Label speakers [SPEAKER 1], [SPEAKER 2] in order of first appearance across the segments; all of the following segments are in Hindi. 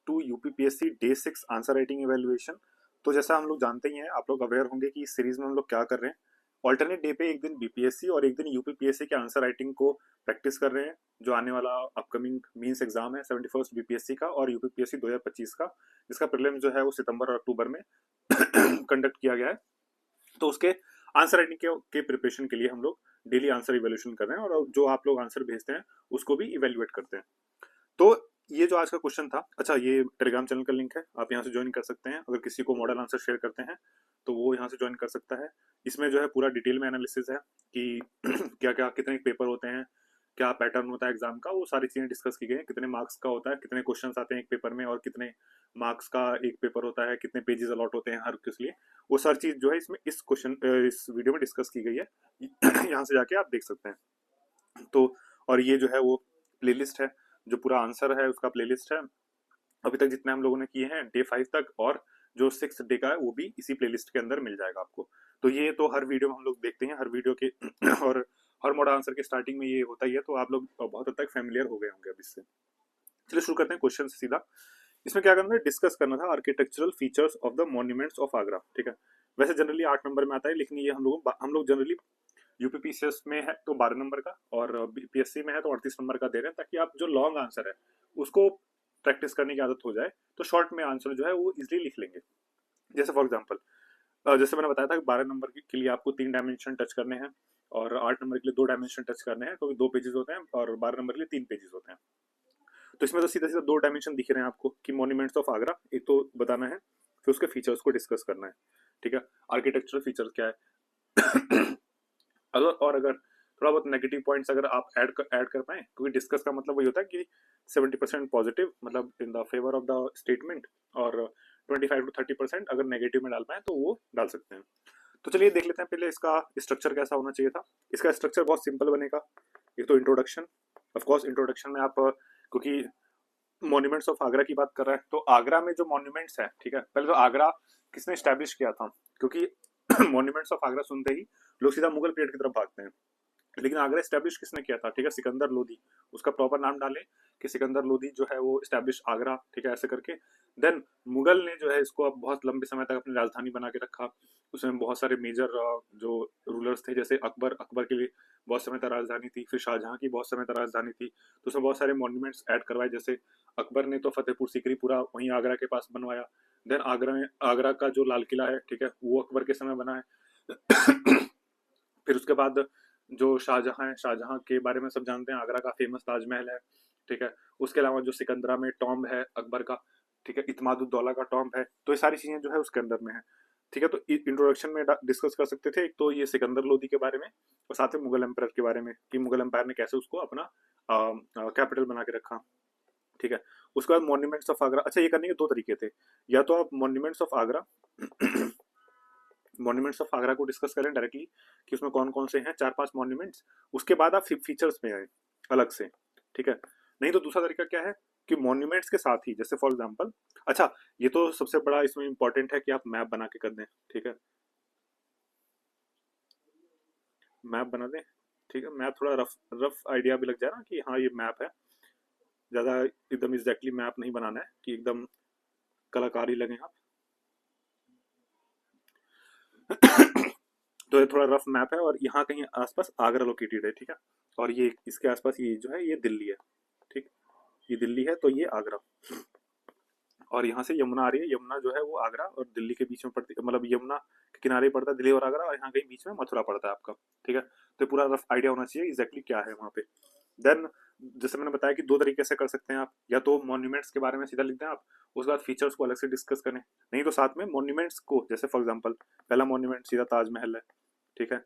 [SPEAKER 1] To UPPSC day 6 answer writing evaluation. तो जैसा हम लोग जानते ही हैं, आप लोग अवेयर होंगे कि इस सीरीज में हम लोग क्या कर रहे हैं। ऑल्टरनेट डे पे एक दिन बीपीएससी और एक दिन यूपीपीएससी के आंसर राइटिंग को प्रैक्टिस कर रहे हैं, जो आने वाला अपकमिंग मींस एग्जाम है 71st बीपीएससी का और यूपीपीएससी 2025 का, जिसका प्रीलिम्स जो है वो सितंबर और अक्टूबर में कंडक्ट किया गया है। तो उसके आंसर राइटिंग के प्रिपरेशन के लिए हम लोग डेली आंसर इवेल्यूशन कर रहे हैं और जो आप लोग आंसर भेजते हैं उसको भी इवेल्युएट करते हैं। तो ये जो आज का क्वेश्चन था, अच्छा ये टेलीग्राम चैनल का लिंक है, आप यहाँ से ज्वाइन कर सकते हैं। अगर किसी को मॉडल आंसर शेयर करते हैं तो वो यहाँ से ज्वाइन कर सकता है। इसमें जो है पूरा डिटेल में एनालिसिस है कि क्या क्या कितने पेपर होते हैं, क्या पैटर्न होता है एग्जाम का, वो सारी चीजें डिस्कस की गई हैं। कितने मार्क्स का होता है, कितने क्वेश्चन आते हैं एक पेपर में और कितने मार्क्स का एक पेपर होता है, कितने पेजेस अलॉट होते हैं हर किस लिए, वो सारी चीज जो है इसमें इस वीडियो में डिस्कस की गई है। यहाँ से जाके आप देख सकते हैं। तो और ये जो है वो प्लेलिस्ट है, जो पूरा आंसर है उसका प्लेलिस्ट है अभी तक जितने हम लोगों ने किए हैं डे 5 तक, और जो 6 डे का है वो भी इसी प्लेलिस्ट के अंदर मिल जाएगा आपको। तो ये तो हर वीडियो में हम लोग देखते हैं, हर वीडियो के और हर मॉडल आंसर के स्टार्टिंग में ये होता ही है, तो आप लोग बहुत हद तक फेमिलियर हो गए होंगे अब इससे। चलिए शुरू करते हैं क्वेश्चन से सीधा। इसमें क्या करना है, डिस्कस करना था architectural features of the monuments of Agra. ठीक है, वैसे जनरली 8 नंबर में आता है, लेकिन ये हम लोग जनरली यूपीपीसीएस में है तो 12 नंबर का और बीपीएससी में है तो 38 नंबर का दे रहे हैं, ताकि आप जो लॉन्ग आंसर है उसको प्रैक्टिस करने की आदत हो जाए, तो शॉर्ट में आंसर जो है वो इजिली लिख लेंगे। जैसे फॉर एग्जाम्पल, जैसे मैंने बताया था कि 12 नंबर के लिए आपको 3 डायमेंशन टच करने हैं और 8 नंबर के लिए 2 डायमेंशन टच करने हैं, क्योंकि 2 पेजेस होते हैं और 12 नंबर के लिए 3 पेजेस होते हैं। तो इसमें तो सीधा सीधा 2 डायमेंशन दिख रहे हैं आपको कि मॉन्यूमेंट्स ऑफ आगरा एक तो बताना है, फिर उसके फीचर्स को डिस्कस करना है। ठीक है, आर्किटेक्चरल फीचर्स क्या है अगर थोड़ा बहुत नेगेटिव पॉइंट्स अगर आप ऐड कर पाए, क्योंकि डिस्कस का मतलब वही होता है कि 70% पॉजिटिव मतलब in the favour of the statement, और 25 to 30% अगर नेगेटिव में डाल पाए तो वो डाल सकते हैं। तो चलिए देख लेते हैं पहले इसका स्ट्रक्चर कैसा होना चाहिए था। इसका स्ट्रक्चर बहुत सिंपल बनेगा। एक तो इंट्रोडक्शन, ऑफ कोर्स इंट्रोडक्शन में आप क्योंकि मॉन्यूमेंट्स ऑफ आगरा की बात कर रहे हैं, तो आगरा में जो मॉन्यूमेंट्स है, ठीक है, पहले तो आगरा किसने स्टैब्लिश किया था, क्योंकि मॉन्यूमेंट्स ऑफ आगरा सुनते ही लोग सीधा मुगल पीरियड की तरफ भागते हैं, लेकिन आगरा स्टैब्लिश किसने किया था, ठीक है, सिकंदर लोधी। उसका प्रॉपर नाम डालें कि सिकंदर लोधी जो है वो स्टैब्लिश आगरा, ठीक है, ऐसे करके। देन मुगल ने जो है इसको अब बहुत लंबे समय तक अपनी राजधानी बना के रखा। उसमें बहुत सारे मेजर जो रूलर्स थे, जैसे अकबर के लिए बहुत समय तक राजधानी थी, फिर शाहजहां की बहुत समय तक राजधानी थी, तो उसमें बहुत सारे मॉन्यूमेंट्स ऐड करवाए। जैसे अकबर ने तो फतेहपुर सीकरी पूरा वहीं आगरा के पास बनवाया। देन आगरा का जो लाल किला है, ठीक है, वो अकबर के समय बना है। फिर उसके बाद जो शाहजहां है, शाहजहां के बारे में सब जानते हैं, आगरा का फेमस ताजमहल है, ठीक है। उसके अलावा जो सिकंदरा में टॉम्ब है अकबर का, ठीक है, इत्मादुद्दौला का टॉम्ब है, तो ये सारी चीजें जो है उसके अंदर में है। ठीक है, तो इंट्रोडक्शन में डिस्कस कर सकते थे एक तो ये सिकंदर लोधी के बारे में, और साथ में मुगल एम्पायर के बारे में कि मुगल एम्पायर ने कैसे उसको अपना कैपिटल बना के रखा। ठीक है, उसके बाद मॉन्यूमेंट्स ऑफ आगरा। अच्छा, ये करने के 2 तरीके थे, या तो आप monuments of Agra monuments of Agra को डिस्कस करें डायरेक्टली कि उसमें कौन कौन से हैं, 4-5 मॉन्यूमेंट्स, उसके बाद आप फीचर्स में आए अलग से। ठीक है, नहीं तो दूसरा तरीका क्या है कि मॉन्यूमेंट्स के साथ ही, जैसे फॉर एग्जांपल, अच्छा ये तो सबसे बड़ा इसमें इंपॉर्टेंट है कि आप मैप बना के कर दें। ठीक है, मैप बना दें। ठीक है, मैप थोड़ा रफ रफ आइडिया भी लग जाए ना कि हाँ ये मैप है, ज़्यादा एकदम एग्जैक्टली मैप नहीं बनाना है कि एकदम कलाकारी लगे आप। तो ये थोड़ा रफ मैप है और यहाँ कहीं आसपास आगरा लोकेटेड है। ठीक है, और ये इसके आसपास ये जो है ये दिल्ली है। ठीक, ये दिल्ली है तो ये आगरा, और यहाँ से यमुना आ रही है, यमुना जो है वो आगरा और दिल्ली के बीच में पड़ती है, मतलब यमुना के किनारे पड़ता है दिल्ली और आगरा, और यहाँ कहीं बीच में मथुरा पड़ता है आपका। ठीक है, तो पूरा रफ आइडिया होना चाहिए एग्जैक्टली क्या है वहाँ पे। देन जैसे मैंने बताया कि 2 तरीके से कर सकते हैं आप, या तो मॉन्यूमेंट्स के बारे में सीधा लिख दें आप, उसके बाद फीचर्स को अलग से डिस्कस करें, नहीं तो साथ में मॉन्यूमेंट्स को, जैसे फॉर एग्जाम्पल पहला मॉन्यूमेंट सीधा ताजमहल है। ठीक है,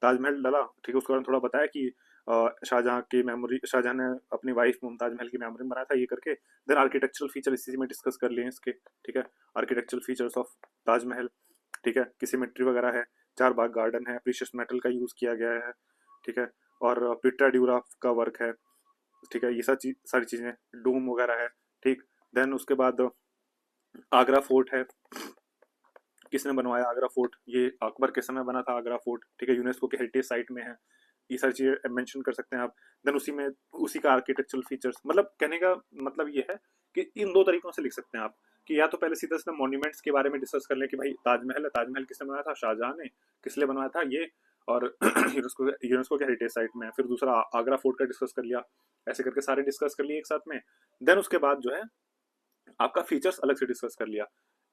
[SPEAKER 1] ताजमहल डाला, ठीक है, उसके बाद थोड़ा बताया कि शाहजहां की मेमोरी, शाहजहां ने अपनी वाइफ मुमताज महल की मेमोरी में बनाया था ये करके। देन आर्किटेक्चरल फीचर इसी में डिस्कस कर लिए इसके। ठीक है, आर्किटेक्चरल फीचर्स ऑफ ताजमहल, ठीक है, की सिमेट्री वगैरह है, 4 बाग गार्डन है, प्रीशियस मेटल का यूज किया गया है। ठीक है, और पिट्रा ड्यूरा का वर्क है। ठीक है, ये सारी चीजें, डोम वगैरह है। ठीक, देन उसके बाद आगरा फोर्ट है, किसने बनवाया आगरा फोर्ट, ये अकबर के समय बना था आगरा फोर्ट। ठीक है, यूनेस्को के हेरिटेज साइट में है। ये सारी चीजें मेंशन कर सकते हैं आप। देन उसी में उसी का आर्किटेक्चरल फीचर्स, मतलब कहने का मतलब ये है कि इन दो तरीकों से लिख सकते हैं आप, कि या तो पहले सीधा सीधा मॉन्यूमेंट्स के बारे में डिस्कस कर लें कि भाई ताजमहल है, ताजमहल किसने बनाया था, शाहजहां ने, किस लिए बनवाया था ये, और यूनेस्को यूनेस्को के हेरिटेज साइट में। फिर दूसरा आगरा फोर्ट का डिस्कस कर लिया, ऐसे करके सारे डिस्कस कर लिए एक साथ में। देन उसके बाद जो है आपका फीचर्स अलग से डिस्कस कर लिया।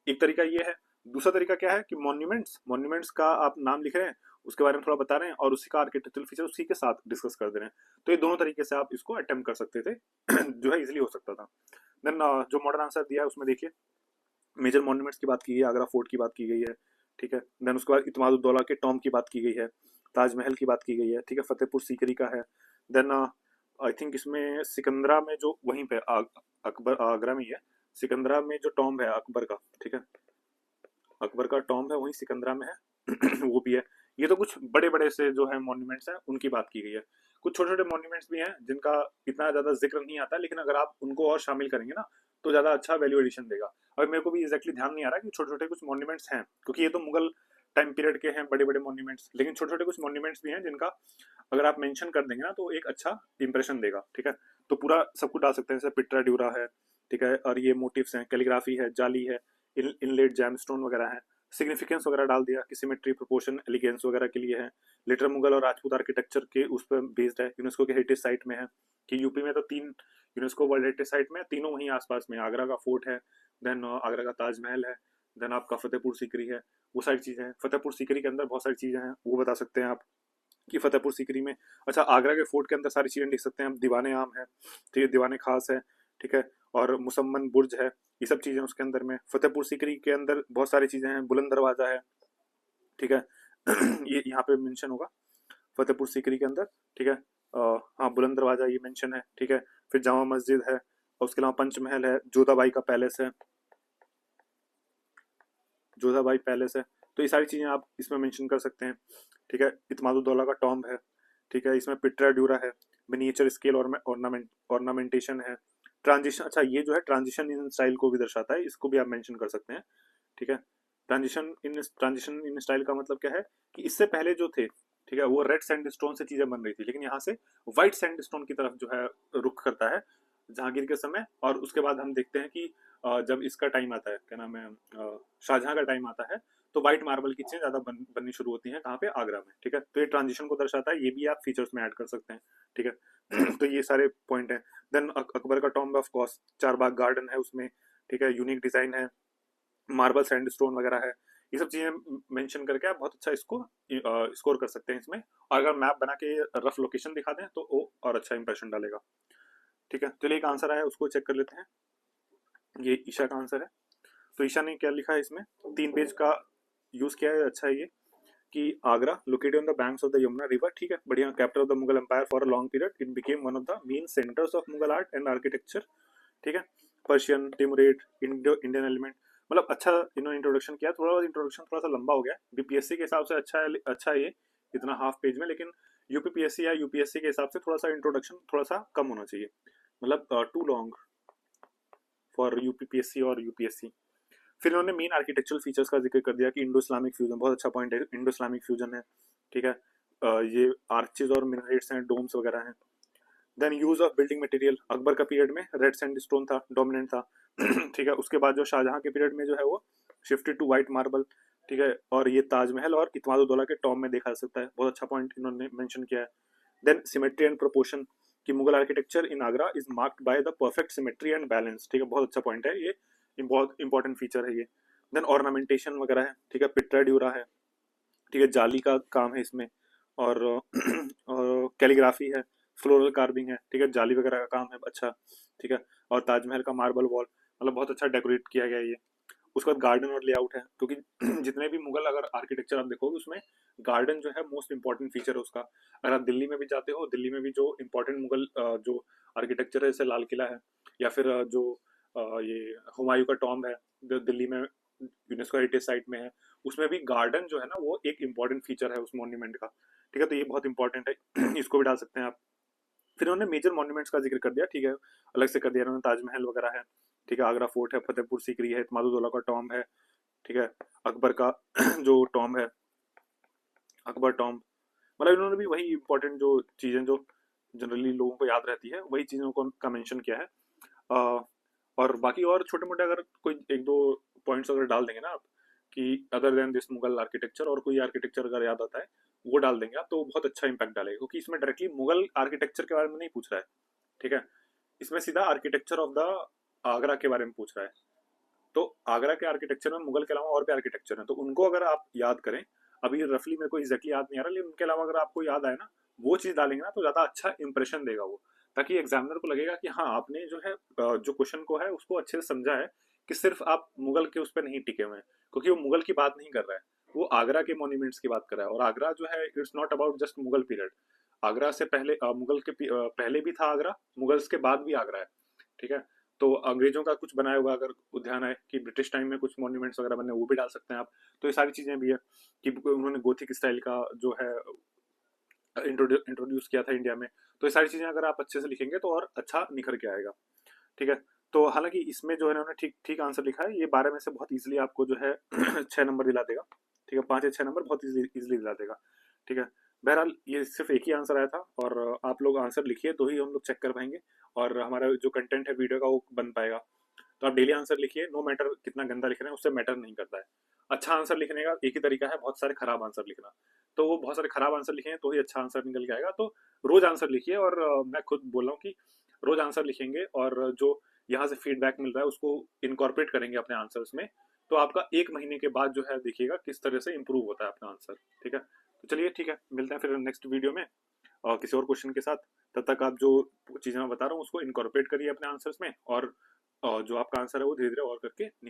[SPEAKER 1] एक तरीका ये है। दूसरा तरीका क्या है कि मॉन्यूमेंट्स मॉन्यूमेंट्स का आप नाम लिख रहे हैं, उसके बारे में थोड़ा बता रहे हैं, और उसी का आर्किटेक्चरल फीचर उसी के साथ डिस्कस कर दे रहे हैं। तो ये दोनों तरीके से आप इसको अटेम्प्ट कर सकते थे जो है इजिली हो सकता था। देन जो मॉडर्न आंसर दिया है उसमें देखिए, मेजर मॉन्यूमेंट्स की बात की गई है, आगरा फोर्ट की बात की गई है, ठीक है। देन उसके बाद इत्मादुद्दौला के टॉम की बात की गई है, ताजमहल की बात की गई है, ठीक है, फतेहपुर सीकरी का है। देन आई थिंक इसमें सिकंदरा में जो वहीं पे अकबर आगरा में ही है, सिकंदरा में जो टॉम्ब है अकबर का, ठीक है, अकबर का टॉम्ब है वहीं सिकंदरा में है वो भी है। ये तो कुछ बड़े बड़े से जो है मॉन्यूमेंट्स हैं उनकी बात की गई है। कुछ छोटे छोटे मॉन्यूमेंट्स भी हैं जिनका इतना ज्यादा जिक्र नहीं आता, लेकिन अगर आप उनको और शामिल करेंगे ना तो ज्यादा अच्छा वैल्यू एडिशन देगा। अब मेरे को भी एग्जैक्टली ध्यान नहीं आ रहा कि छोटे छोटे कुछ मॉन्यूमेंट्स हैं, क्योंकि ये तो मुगल टाइम पीरियड के हैं बड़े बड़े मॉन्यूमेंट्स, लेकिन छोटे छोटे कुछ मॉन्यूमेंट्स भी हैं जिनका अगर आप मेंशन कर देंगे ना तो एक अच्छा इंप्रेशन देगा, ठीक है। तो पूरा सब कुछ डाल सकते हैं, जैसे पिट्रा ड्यूरा है, ठीक है, और ये मोटिव्स हैं, कैलीग्राफी है, जाली है, इनलेट जैमस्टोन वगैरह है, सिग्निफिकेंस वगैरह डाल दिया कि सिमेट्री, प्रोपोर्शन, एलिगेंस वगैरह के लिए है। लिटर मुगल और राजपूत आर्किटेक्चर के उस पर बेस्ड है, यूनेस्को के हेरिटेज साइट में है, कि यूपी में तो 3 यूनेस्को वर्ल्ड हेरिटेज साइट में, तीनों वहीं आसपास में, आगरा का फोर्ट है, देन आगरा का ताजमहल है, देन आपका फतेहपुर सीकरी है, वो सारी चीजें हैं। फतेहपुर सीकरी के अंदर बहुत सारी चीजें हैं, वो बता सकते हैं आप कि फतेहपुर सीकरी में, अच्छा आगरा के फोर्ट के अंदर सारी चीजें लिख सकते हैं हम, दीवाने आम है, ठीक है, दीवाने खास है, ठीक है, और मुसम्मन बुर्ज है, ये सब चीजें उसके अंदर में। फतेहपुर सीकरी के अंदर बहुत सारी चीजें हैं, बुलंद दरवाजा है, ठीक है ये यहाँ पे मेंशन होगा फतेहपुर सीकरी के अंदर, ठीक है। हाँ बुलंद दरवाजा ये मेंशन है, ठीक है। फिर जामा मस्जिद है, और उसके अलावा पंचमहल है, जोधाबाई का पैलेस है, जोधाबाई पैलेस है। तो ये सारी चीजें आप इसमें मेंशन कर सकते हैं, ठीक है। इत्मादुद्दौला का टॉम्ब है, ठीक है, इसमें पिट्रा ड्यूरा है, मिनिएचर स्केल ऑर्नामेंटेशन है, ट्रांजिशन, अच्छा ये जो है ट्रांजिशन इन स्टाइल को भी दर्शाता है, इसको भी आप मेंशन कर सकते हैं, ठीक है। ट्रांजिशन इन स्टाइल का मतलब क्या है कि इससे पहले जो थे, ठीक है, वो रेड सैंडस्टोन से चीजें बन रही थी, लेकिन यहाँ से व्हाइट सैंडस्टोन की तरफ जो है रुख करता है जहांगीर के समय। और उसके बाद हम देखते हैं कि जब इसका टाइम आता है, क्या नाम है, शाहजहां का टाइम आता है, तो व्हाइट मार्बल की चीजें ज्यादा बननी शुरू होती हैं, कहाँ पे, आगरा में, ठीक है। तो ये ट्रांजिशन को दर्शाता है, ये भी आप फीचर्स में ऐड कर सकते हैं, ठीक है तो ये सारे पॉइंट हैं। देन अकबर का tomb of course, Charbagh garden है उसमें, ठीक है, यूनिक डिजाइन है, मार्बल सैंडस्टोन वगैरह है, ये सब चीजें मेंशन करके आप बहुत अच्छा इसको स्कोर कर सकते हैं इसमें। और अगर मैप बना के रफ लोकेशन दिखा दें तो वो और अच्छा इंप्रेशन डालेगा, ठीक है। चलिए एक आंसर आया उसको चेक कर लेते हैं, ये ईशा का आंसर है। तो ईशा ने क्या लिखा है इसमें, 3 पेज का यूज किया है, अच्छा है ये, कि Agra located on the banks of the Yamuna river, ठीक है, बढ़िया, capital of the Mughal empire for a long period, it became one of the main centres of Mughal art and architecture, ठीक है। पर्शियन, टिमरेट, इंडियन एलिमेंट, मतलब अच्छा इन्होंने इंट्रोडक्शन किया। थोड़ा इंट्रोडक्शन थोड़ा सा लंबा हो गया, बीपीएससी के हिसाब से अच्छा है, अच्छा है ये इतना हाफ पेज में, लेकिन यूपीपीएससी या यूपीएससी के हिसाब से थोड़ा सा इंट्रोडक्शन थोड़ा सा कम होना चाहिए, मतलब टू लॉन्ग फॉर यूपीपीएससी और यूपीएससी। फिर उन्होंने मेन आर्किटेक्चरल फीचर्स का जिक्र कर दिया कि इंडो इस्लामिक फ्यूजन, बहुत अच्छा पॉइंट है, इंडो इस्लामिक फ्यूजन है, ठीक है। ये आर्चेज और मिनरेट्स हैं, डोम्स वगैरह हैं। Then use of building material, Akbar का पीरियड में रेड सैंडस्टोन था, डोमिनेंट था ठीक है। उसके बाद जो शाहजहां के पीरियड में जो है वो शिफ्टेड टू व्हाइट मार्बल, ठीक है। और ये ताजमहल और इत्मादुद्दौला के टॉम में देखा जा सकता है, बहुत अच्छा पॉइंट इन्होंने मेंशन किया है। देन सिमेट्री एंड प्रोपोर्शन, कि Mughal architecture in Agra is marked by the perfect symmetry and balance, ठीक है, बहुत अच्छा पॉइंट है ये, बहुत इंपॉर्टेंट फीचर है ये। देन ऑर्नामेंटेशन वगैरह है, ठीक है, पिट्रा ड्यूरा है, ठीक है, जाली का काम है इसमें, और कैलीग्राफी है, फ्लोरल कार्विंग है, ठीक है, जाली वगैरह का काम है, अच्छा, ठीक है। और ताजमहल का मार्बल वॉल, मतलब बहुत अच्छा डेकोरेट किया गया है ये। उसके बाद गार्डन और लेआउट है, क्योंकि जितने भी मुगल अगर आर्किटेक्चर आप देखोगे उसमें गार्डन जो है मोस्ट इंपॉर्टेंट फीचर है उसका। अगर आप दिल्ली में भी जाते हो, दिल्ली में भी जो इंपॉर्टेंट मुगल जो आर्किटेक्चर है, जैसे लाल किला है, या फिर जो ये हुमायूं का टॉम्ब है जो दिल्ली में यूनेस्को हेरिटेज साइट में है, उसमें भी गार्डन जो है ना वो एक इंपॉर्टेंट फीचर है उस मॉन्यूमेंट का, ठीक है। तो ये बहुत इंपॉर्टेंट है इसको भी डाल सकते हैं आप। फिर उन्होंने मेजर मॉन्यूमेंट्स का जिक्र कर दिया, ठीक है, अलग से कर दिया उन्होंने, ताजमहल वगैरह है, ठीक है, आगरा फोर्ट है, फतेहपुर सीकरी है, इत्मादुद्दौला का टॉम्ब है, ठीक है, अकबर का जो टॉम्ब है, अकबर टॉम्ब, मतलब इन्होंने भी वही इंपॉर्टेंट जो चीज़ें जो जनरली लोगों को याद रहती है वही चीज़ों को का मेंशन किया है। अ, और बाकी और छोटे मोटे अगर कोई एक दो पॉइंट्स अगर डाल देंगे ना आप कि other than this Mughal architecture, और कोई आर्किटेक्चर अगर याद आता है वो डाल देंगे आप, तो बहुत अच्छा इंपैक्ट डालेगा, क्योंकि इसमें डायरेक्टली मुगल आर्किटेक्चर के बारे में नहीं पूछ रहा है। ठीक है, इसमें सीधा आर्किटेक्चर ऑफ द आगरा के बारे में पूछ रहा है। तो आगरा के आर्किटेक्चर में मुगल के अलावा और भी आर्किटेक्चर हैं, तो उनको अगर आप याद करें, अभी रफली मेरे को एग्जैक्टली याद नहीं आ रहा, लेकिन उनके अलावा अगर आपको याद आए ना वो चीज़ डालेंगे ना तो ज़्यादा अच्छा इंप्रेशन देगा वो, ताकि एग्जामिनर को लगेगा कि हाँ आपने जो है जो क्वेश्चन को है उसको अच्छे से समझा है, कि सिर्फ आप मुगल के उस पर नहीं टिके हुए हैं, क्योंकि वो मुगल की बात नहीं कर रहा है, वो आगरा के मॉन्यूमेंट्स की बात कर रहा है। और आगरा जो है it's not about just Mughal period, Agra से पहले मुगल के पहले भी था आगरा, मुगल्स के बाद भी आगरा है। ठीक है, तो अंग्रेजों का कुछ बनाया हुआ अगर उद्यान है, कि ब्रिटिश टाइम में कुछ मॉन्यूमेंट्स वगैरह बने वो भी डाल सकते हैं आप। तो ये सारी चीजें भी है कि उन्होंने गोथिक स्टाइल का जो है इंट्रोड्यूस किया था इंडिया में। तो ये सारी चीजें अगर आप अच्छे से लिखेंगे तो और अच्छा निखर के आएगा। ठीक है, तो हालांकि इसमें जो है इन्होंने ठीक ठीक आंसर लिखा है, ये 12 में से बहुत इजीली आपको जो है 6 नंबर दिला देगा। ठीक है, 5 या 6 नंबर बहुत इजीली दिला देगा। ठीक है, बहरहाल ये सिर्फ एक ही आंसर आया था, और आप लोग आंसर लिखिए तो ही हम लोग चेक कर पाएंगे, और हमारा जो कंटेंट है वीडियो का वो बन पाएगा। तो आप डेली आंसर लिखिए, नो मैटर कितना गंदा लिख रहे हैं उससे मैटर नहीं करता है। अच्छा आंसर लिखने का एक ही तरीका है, बहुत सारे खराब आंसर लिखना। तो वो बहुत सारे खराब आंसर लिखे हैं तो ही अच्छा आंसर निकल के आएगा। तो रोज आंसर लिखिए, और मैं खुद बोल रहा हूँ कि रोज आंसर लिखेंगे, और जो यहाँ से फीडबैक मिल रहा है उसको इनकॉर्पोरेट करेंगे अपने आंसर्स में, तो आपका 1 महीने के बाद जो है देखिएगा किस तरह से इंप्रूव होता है अपना आंसर। ठीक है, तो चलिए ठीक है, मिलते हैं फिर नेक्स्ट वीडियो में और किसी और क्वेश्चन के साथ। तब तक आप जो चीज़ें मैं बता रहा हूँ उसको इनकॉर्पोरेट करिए अपने आंसर्स में, और जो आपका आंसर है वो धीरे धीरे और करके निखर